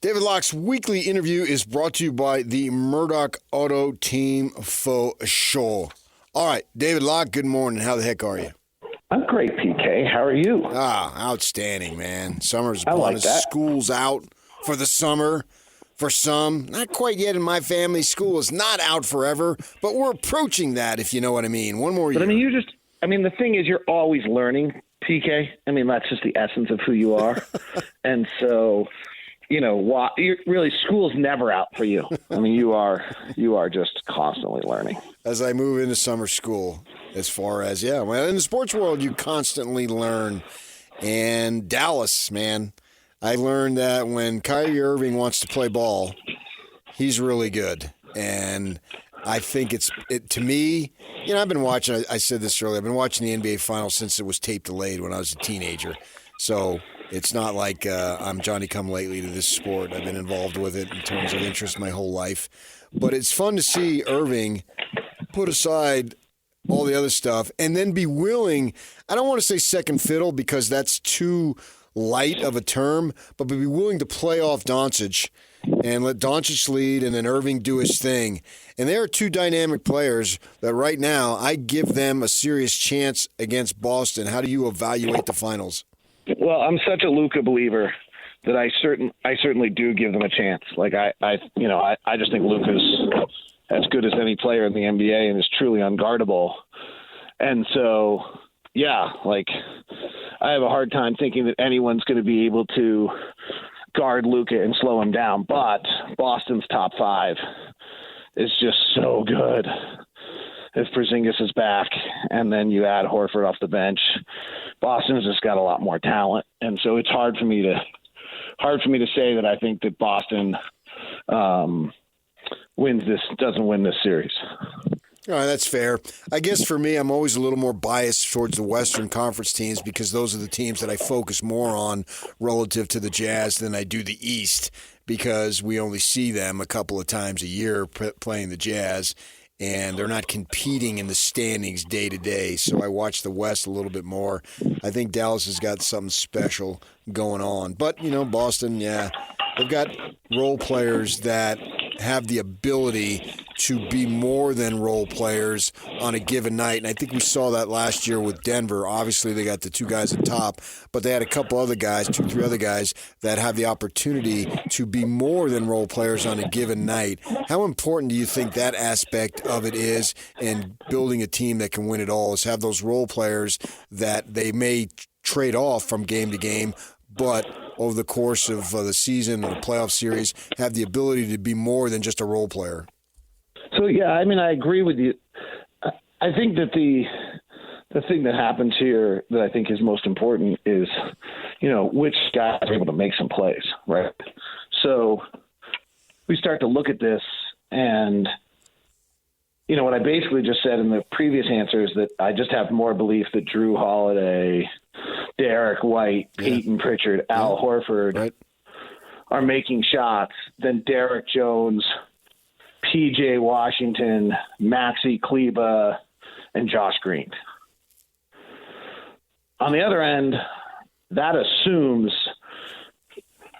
David Locke's weekly interview is brought to you by the Murdoch Auto Team for Sure. All right, David Locke, good morning. How the heck are you? I'm great, PK. How are you? Outstanding, man. Summer's I upon like us. that. School's out for the summer. For some, not quite yet in my family. School is not out forever, but we're approaching that, if you know what I mean. One more year. But the thing is, you're always learning, PK. I mean, that's just the essence of who you are. And so, really, school's never out for you. I mean, you are just constantly learning. As I move into summer school, as far as, in the sports world, you constantly learn. And Dallas, man, I learned that when Kyrie Irving wants to play ball, he's really good. And I think to me, I've been watching, I said this earlier, I've been watching the NBA Finals since it was tape delayed when I was a teenager. So it's not like I'm Johnny-come-lately to this sport. I've been involved with it in terms of interest my whole life. But it's fun to see Irving put aside all the other stuff and then be willing, I don't want to say second fiddle because that's too light of a term, but be willing to play off Doncic and let Doncic lead and then Irving do his thing. And there are two dynamic players that right now I give them a serious chance against Boston. How do you evaluate the finals? Well, I'm such a Luka believer that I certainly do give them a chance. Like I just think Luka's as good as any player in the NBA and is truly unguardable. And so, I have a hard time thinking that anyone's going to be able to guard Luka and slow him down. But Boston's top five is just so good. If Porzingis is back and then you add Horford off the bench, Boston's just got a lot more talent. And so it's hard for me to say that I think that Boston doesn't win this series. All right, that's fair. I guess for me, I'm always a little more biased towards the Western Conference teams because those are the teams that I focus more on relative to the Jazz than I do the East because we only see them a couple of times a year playing the Jazz, and they're not competing in the standings day to day. So I watch the West a little bit more. I think Dallas has got something special going on. But, Boston, they've got role players that have the ability to be more than role players on a given night. And I think we saw that last year with Denver. Obviously, they got the two guys at top, but they had a couple other guys, 2-3 other guys that have the opportunity to be more than role players on a given night. How important do you think that aspect of it is in building a team that can win it all, is have those role players that they may trade off from game to game, but over the course of the season or the playoff series, have the ability to be more than just a role player? So, I agree with you. I think that the thing that happens here that I think is most important is, which guys are able to make some plays, right? So we start to look at this and, what I basically just said in the previous answer is that I just have more belief that Drew Holiday, Derek White, Peyton Pritchard, Al Horford are making shots than Derek Jones, P.J. Washington, Maxi Kleba, and Josh Green. On the other end, that assumes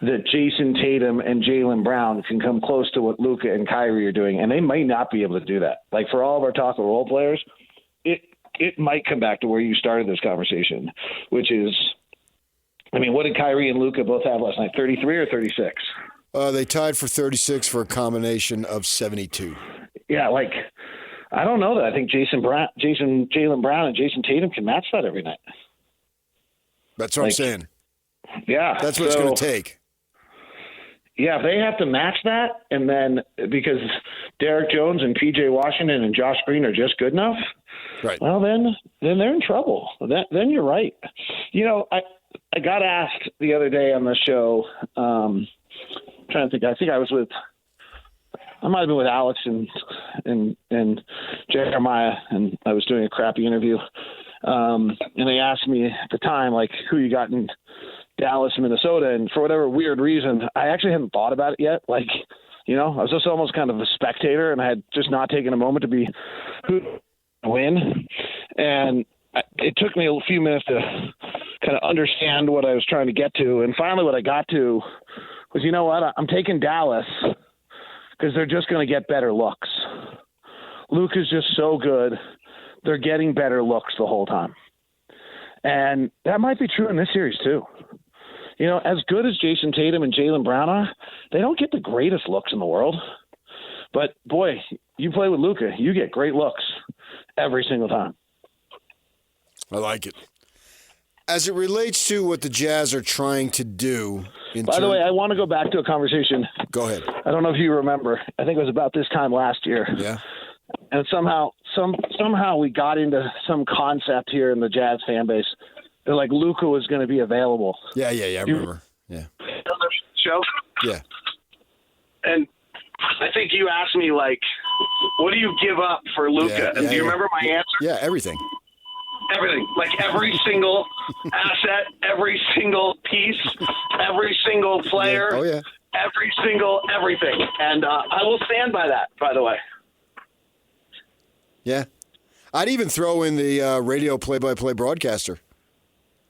that Jason Tatum and Jaylen Brown can come close to what Luka and Kyrie are doing, and they might not be able to do that. Like, for all of our talk of role players, it might come back to where you started this conversation, which is, what did Kyrie and Luka both have last night, 33 or 36? They tied for 36 for a combination of 72. Yeah, I don't know that. I think Jaylen Brown and Jason Tatum can match that every night. That's what I'm saying. Yeah. That's what it's going to take. Yeah, if they have to match that, and then because Derek Jones and P.J. Washington and Josh Green are just good enough, right? Well, then they're in trouble. Then you're right. I got asked the other day on the show, I'm trying to think, I might have been with Alex and Jeremiah, and I was doing a crappy interview. And they asked me at the time, who you got in Dallas, Minnesota, and for whatever weird reason, I actually hadn't thought about it yet. I was just almost kind of a spectator, and I had just not taken a moment to be who win. And it took me a few minutes to kind of understand what I was trying to get to. And finally what I got to was, you know what? I'm taking Dallas because they're just going to get better looks. Luke is just so good. They're getting better looks the whole time. And that might be true in this series too. You know, as good as Jason Tatum and Jaylen Brown are, they don't get the greatest looks in the world. But, boy, you play with Luka, you get great looks every single time. I like it. As it relates to what the Jazz are trying to do. By the way, I want to go back to a conversation. Go ahead. I don't know if you remember. I think it was about this time last year. Yeah. And somehow we got into some concept here in the Jazz fan base. They're like Luka was going to be available. Yeah. I remember. Yeah. Show? Yeah. And I think you asked me, like, what do you give up for Luka? And do you remember my answer? Yeah, everything. Everything. Like every single asset, every single piece, every single player. Yeah. Oh, yeah. Every single everything. And I will stand by that, by the way. Yeah. I'd even throw in the radio play-by-play broadcaster.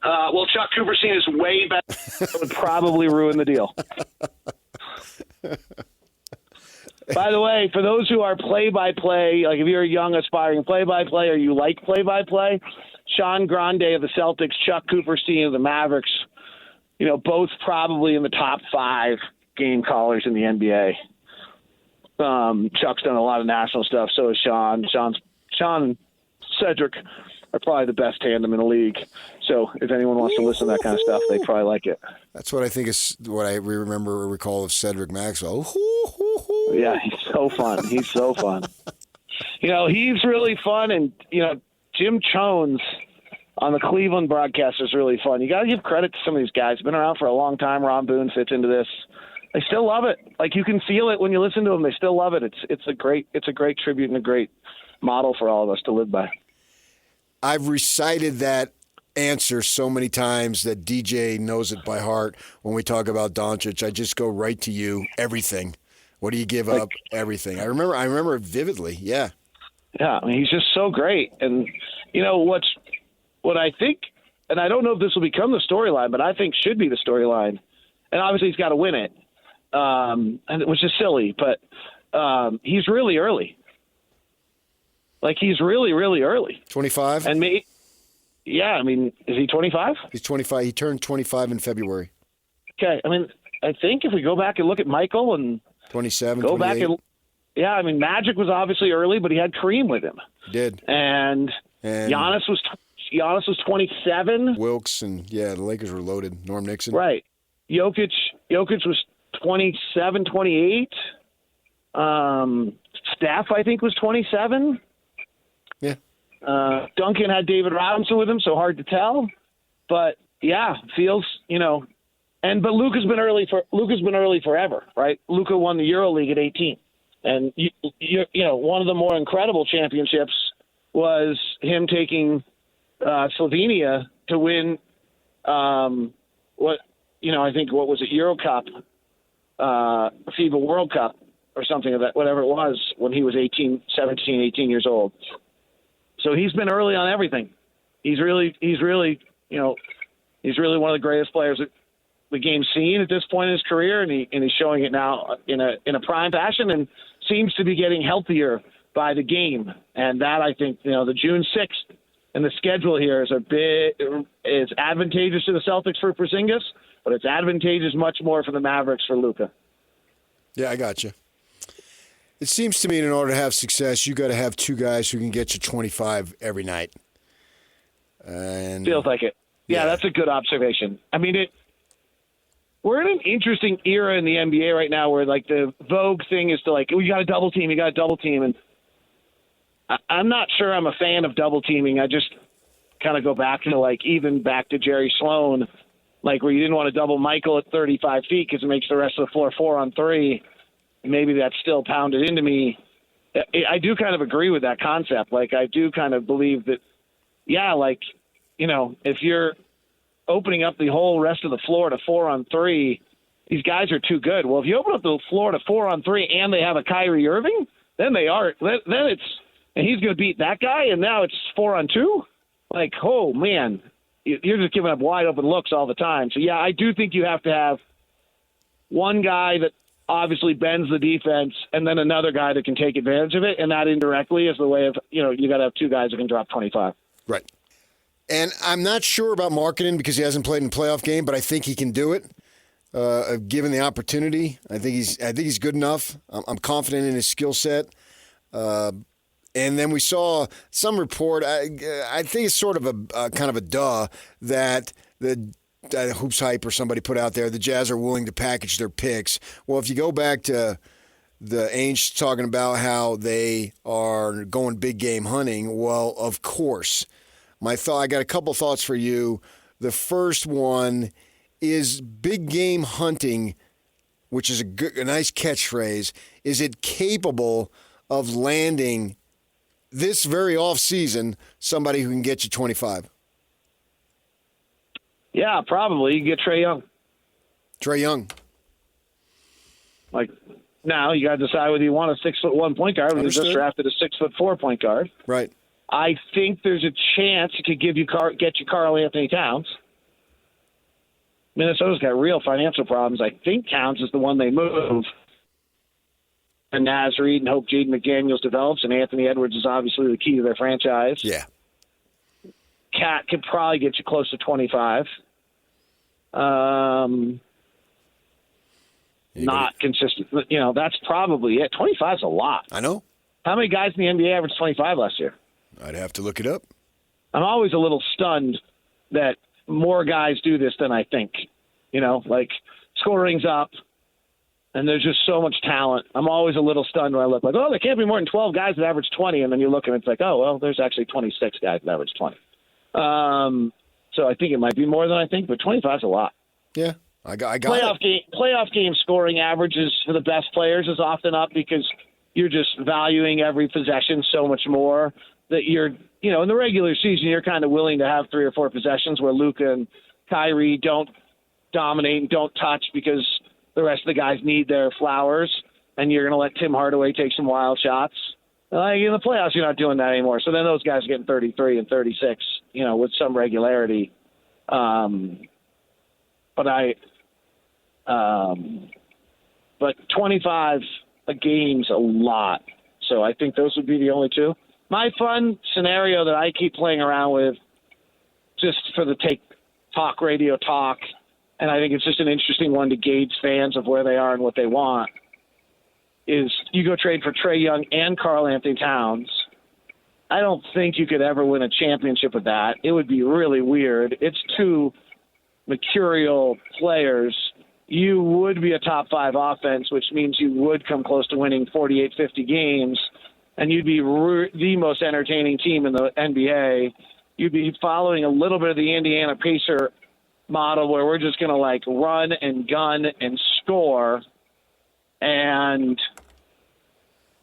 Well, Chuck Cooperstein is way better. It would probably ruin the deal. By the way, for those who are play-by-play, like if you're a young aspiring play-by-play or you like play-by-play, Sean Grande of the Celtics, Chuck Cooperstein of the Mavericks, you know, both probably in the top 5 game callers in the NBA. Chuck's done a lot of national stuff, so has Sean. Sean and Cedric are probably the best tandem in the league. So if anyone wants to listen to that kind of stuff, they probably like it. That's what I think is what I remember or recall of Cedric Maxwell. Yeah, he's so fun. He's so fun. You know, he's really fun. And, you know, Jim Chones on the Cleveland broadcast is really fun. You got to give credit to some of these guys. Been around for a long time. Ron Boone fits into this. They still love it. Like, you can feel it when you listen to them. They still love it. It's a great tribute and a great model for all of us to live by. I've recited that answer so many times that DJ knows it by heart. When we talk about Doncic, I just go right to you. Everything. What do you give up? Everything. I remember it vividly. Yeah. Yeah. I mean, he's just so great. And you know what I think, and I don't know if this will become the storyline, but I think should be the storyline. And obviously he's got to win it, which is silly, but he's really early. Like, he's really, really early. 25? And yeah, I mean, is he 25? He's 25. He turned 25 in February. Okay. I mean, I think if we go back and look at Michael and 27, go 28. back and, yeah, I mean, Magic was obviously early, but he had Kareem with him. He did. And Giannis was 27. Wilkes, and, yeah, the Lakers were loaded. Norm Nixon. Right. Jokic was 27, 28. Steph, I think, was 27. Yeah. Duncan had David Robinson with him, so hard to tell. But yeah, feels, you know, but Luka's been early forever, right? Luka won the EuroLeague at 18, and you know, one of the more incredible championships was him taking Slovenia to win I think what was it, Euro Cup, FIBA World Cup or something of that, whatever it was, when he was 18 years old. So he's been early on everything. He's really, you know, he's really one of the greatest players that the game's seen at this point in his career, and he's showing it now in a prime fashion, and seems to be getting healthier by the game. And that, I think, you know, the June 6th and the schedule here is advantageous to the Celtics for Porzingis, but it's advantageous much more for the Mavericks for Luka. Yeah, I got you. It seems to me in order to have success, you got to have two guys who can get you 25 every night. And feels like it. Yeah, that's a good observation. I mean, we're in an interesting era in the NBA right now where, like, the vogue thing is to, like, you got to double team, and I'm not sure I'm a fan of double teaming. I just kind of go back to, like, even back to Jerry Sloan, like, where you didn't want to double Michael at 35 feet because it makes the rest of the floor 4-on-3. Maybe that's still pounded into me. I do kind of agree with that concept. Like, I do kind of believe that, yeah, like, you know, if you're opening up the whole rest of the floor to 4-on-3, these guys are too good. Well, if you open up the floor to 4-on-3 and they have a Kyrie Irving, then it's, and he's going to beat that guy, and now it's 4-on-2? Like, oh, man, you're just giving up wide open looks all the time. So, yeah, I do think you have to have one guy that obviously bends the defense and then another guy that can take advantage of it, and that indirectly is the way of, you got to have two guys that can drop 25. Right. And I'm not sure about marketing because he hasn't played in a playoff game, but I think he can do it. Given the opportunity, I think he's good enough. I'm confident in his skill set. And then we saw some report. I think it's sort of a kind of a duh that the Hoops Hype or somebody put out there. The Jazz are willing to package their picks. Well, if you go back to the Ainge talking about how they are going big game hunting, well, of course. I got a couple thoughts for you. The first one is big game hunting, which is a nice catchphrase. Is it capable of landing this very offseason somebody who can get you 25? Yeah, probably. You get Trae Young. Trae Young. Like, now you got to decide whether you want a 6'1" point guard or you just drafted a 6'4" point guard. Right. I think there's a chance it could get you Karl Anthony Towns. Minnesota's got real financial problems. I think Towns is the one they move. And Naz Reid and hope Jaden McDaniels develops, and Anthony Edwards is obviously the key to their franchise. Yeah. Cat could probably get you close to 25. Not consistent. That's probably it. 25 is a lot. I know. How many guys in the NBA averaged 25 last year? I'd have to look it up. I'm always a little stunned that more guys do this than I think. Like scoring's up, and there's just so much talent. I'm always a little stunned when I look like, oh, there can't be more than 12 guys that average 20, and then you look and it's like, oh, well, there's actually 26 guys that average 20. So I think it might be more than I think, but 25 is a lot. Yeah, I got playoff game scoring averages for the best players is often up because you're just valuing every possession so much more that you're, in the regular season, you're kind of willing to have 3 or 4 possessions where Luka and Kyrie don't dominate and don't touch because the rest of the guys need their flowers, and you're going to let Tim Hardaway take some wild shots. In the playoffs, you're not doing that anymore. So then those guys are getting 33 and 36, with some regularity. But 25 a game's a lot. So I think those would be the only two. My fun scenario that I keep playing around with, just for the talk radio talk, and I think it's just an interesting one to gauge fans of where they are and what they want, is you go trade for Trae Young and Karl Anthony Towns. I don't think you could ever win a championship with that. It would be really weird. It's two mercurial players. You would be a top 5 offense, which means you would come close to winning 48, 50 games, and you'd be the most entertaining team in the NBA. You'd be following a little bit of the Indiana Pacer model where we're just going to run and gun and score, and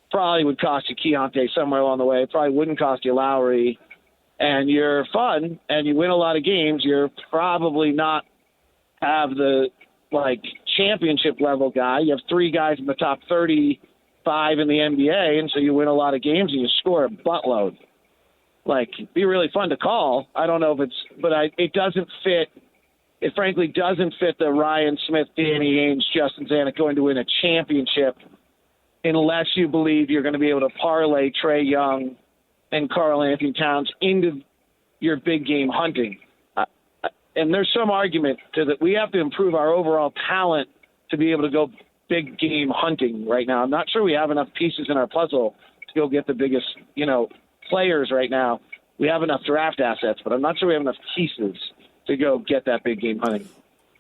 probably would cost you Keontae somewhere along the way. Probably wouldn't cost you Lowry, and you're fun and you win a lot of games. You're probably not have the championship level guy. You have 3 guys in the top 35 in the NBA, and so you win a lot of games and you score a buttload. Be really fun to call. I don't know if it doesn't fit. It frankly doesn't fit the Ryan Smith, Danny Ainge, Justin Zanuck going to win a championship unless you believe you're going to be able to parlay Trae Young and Karl Anthony Towns into your big game hunting. And there's some argument that we have to improve our overall talent to be able to go big game hunting right now. I'm not sure we have enough pieces in our puzzle to go get the biggest, players right now. We have enough draft assets, but I'm not sure we have enough pieces to go get that big game hunting.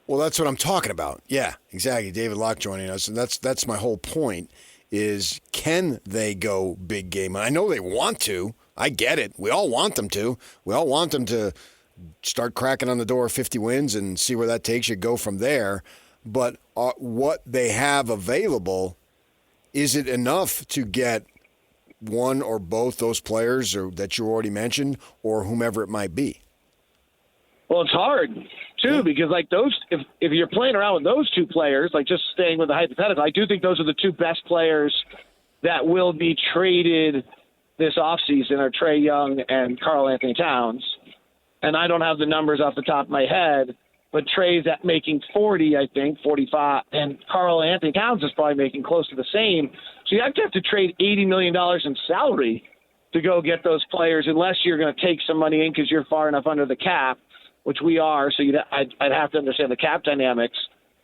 Well, that's what I'm talking about. Yeah, exactly. David Locke joining us, and that's my whole point is, can they go big game? I know they want to. I get it. We all want them to. We all want them to start cracking on the door of 50 wins and see where that takes you, go from there. But what they have available, is it enough to get one or both those players that you already mentioned or whomever it might be? Well, it's hard, too, because those, if you're playing around with those 2 players, just staying with the hypothetical, I do think those are the 2 best players that will be traded this offseason are Trae Young and Karl Anthony Towns. And I don't have the numbers off the top of my head, but Trey's at making 40, I think, 45, and Karl Anthony Towns is probably making close to the same. So you have to trade $80 million in salary to go get those players, unless you're going to take some money in because you're far enough under the cap, which we are. So I'd have to understand the cap dynamics.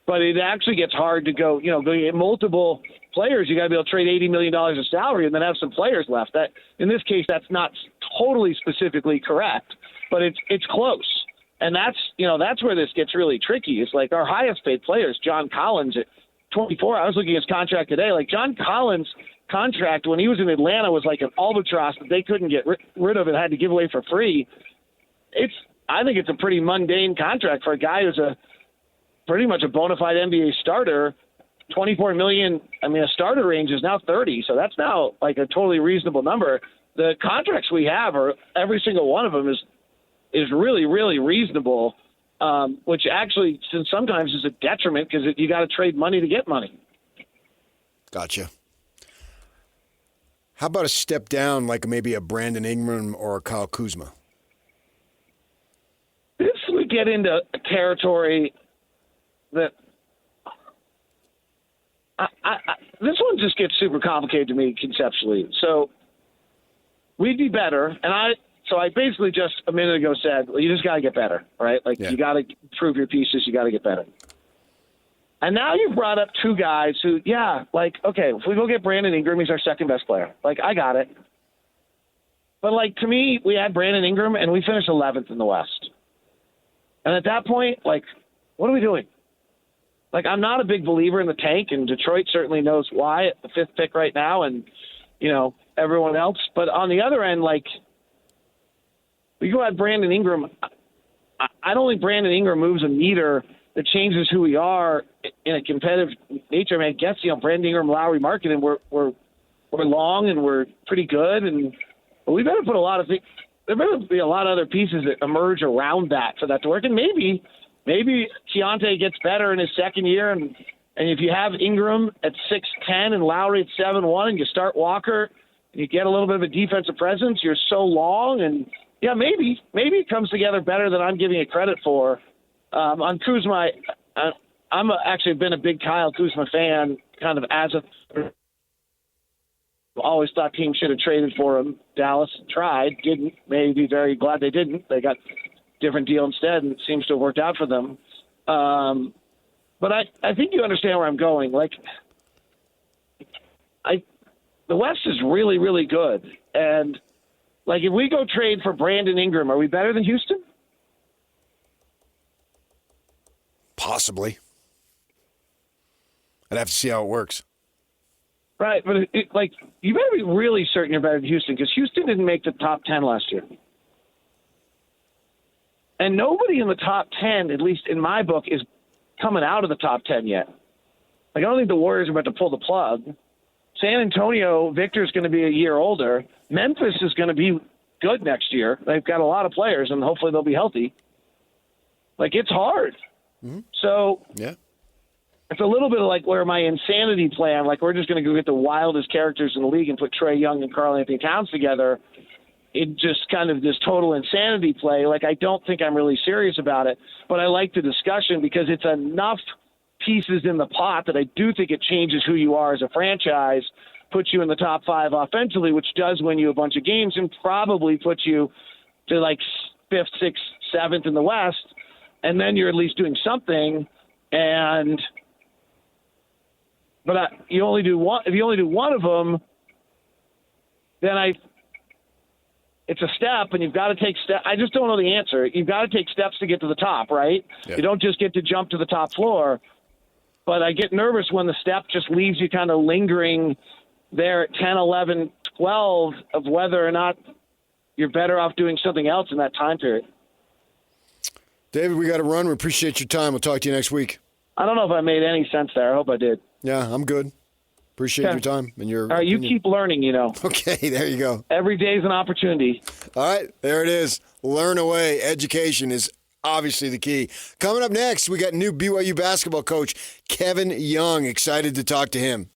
But it actually gets hard to go, go get multiple players. You got to be able to trade $80 million of salary and then have some players left. That in this case, that's not totally specifically correct, but it's close. And that's where this gets really tricky. It's like our highest paid players, John Collins at 24. I was looking at his contract today. Like John Collins' contract when he was in Atlanta was like an albatross that they couldn't get rid of and had to give away for free. I think it's a pretty mundane contract for a guy who's pretty much a bona fide NBA starter. $24 million. I mean, a starter range is now 30, so that's now like a totally reasonable number. The contracts we have are every single one of them is really, really reasonable, which actually sometimes is a detriment because you got to trade money to get money. Gotcha. How about a step down, like maybe a Brandon Ingram or a Kyle Kuzma? This would get into territory that this one just gets super complicated to me conceptually. So we'd be better, and I basically just a minute ago said, well, you just got to get better, right? Like You got to prove your pieces, you got to get better. And now you've brought up two guys who, okay, if we go get Brandon Ingram, he's our second best player. Like, I got it. But, like, to me, we had Brandon Ingram, and we finished 11th in the West. And at that point, like, what are we doing? Like, I'm not a big believer in the tank, and Detroit certainly knows why at the 5th pick right now and, everyone else. But on the other end, like, we go at Brandon Ingram. I don't think Brandon Ingram moves a meter that changes who we are in a competitive nature. I mean, I guess, Brandon Ingram, Lowry market, and we're long and we're pretty good. But we better put a lot of things. There better be a lot of other pieces that emerge around that for that to work. And maybe Keontae gets better in his second year. And if you have Ingram at 6'10" and Lowry at 7'1", and you start Walker and you get a little bit of a defensive presence, you're so long. And, maybe it comes together better than I'm giving it credit for. On Kuzma, I'm actually been a big Kyle Kuzma fan, kind of always thought teams should have traded for him. Dallas tried, didn't. Maybe very glad they didn't. They got a different deal instead, and it seems to have worked out for them. But I think you understand where I'm going. Like, the West is really, really good. And, like, if we go trade for Brandon Ingram, are we better than Houston? Possibly. I'd have to see how it works. Right, but you better be really certain you're better than Houston, because Houston didn't make the top 10 last year. And nobody in the top 10, at least in my book, is coming out of the top 10 yet. Like, I don't think the Warriors are about to pull the plug. San Antonio, Victor's going to be a year older. Memphis is going to be good next year. They've got a lot of players, and hopefully they'll be healthy. Like, it's hard. Mm-hmm. So yeah, it's a little bit like where my insanity plan, like we're just going to go get the wildest characters in the league and put Trae Young and Karl Anthony Towns together. It just kind of this total insanity play. Like, I don't think I'm really serious about it, but I like the discussion because it's enough pieces in the pot that I do think it changes who you are as a franchise, puts you in the top 5 offensively, which does win you a bunch of games and probably puts you to like 5th, 6th, 7th in the West. And then you're at least doing something. But you only do one. If you only do one of them, then it's a step, and you've got to take steps. I just don't know the answer. You've got to take steps to get to the top, right? Yeah. You don't just get to jump to the top floor. But I get nervous when the step just leaves you kind of lingering there at 10, 11, 12 of whether or not you're better off doing something else in that time period. David, we got to run. We appreciate your time. We'll talk to you next week. I don't know if I made any sense there. I hope I did. Yeah, I'm good. Appreciate your time and your. All right, opinion. You keep learning, Okay, there you go. Every day is an opportunity. All right, there it is. Learn away. Education is obviously the key. Coming up next, we got new BYU basketball coach Kevin Young. Excited to talk to him.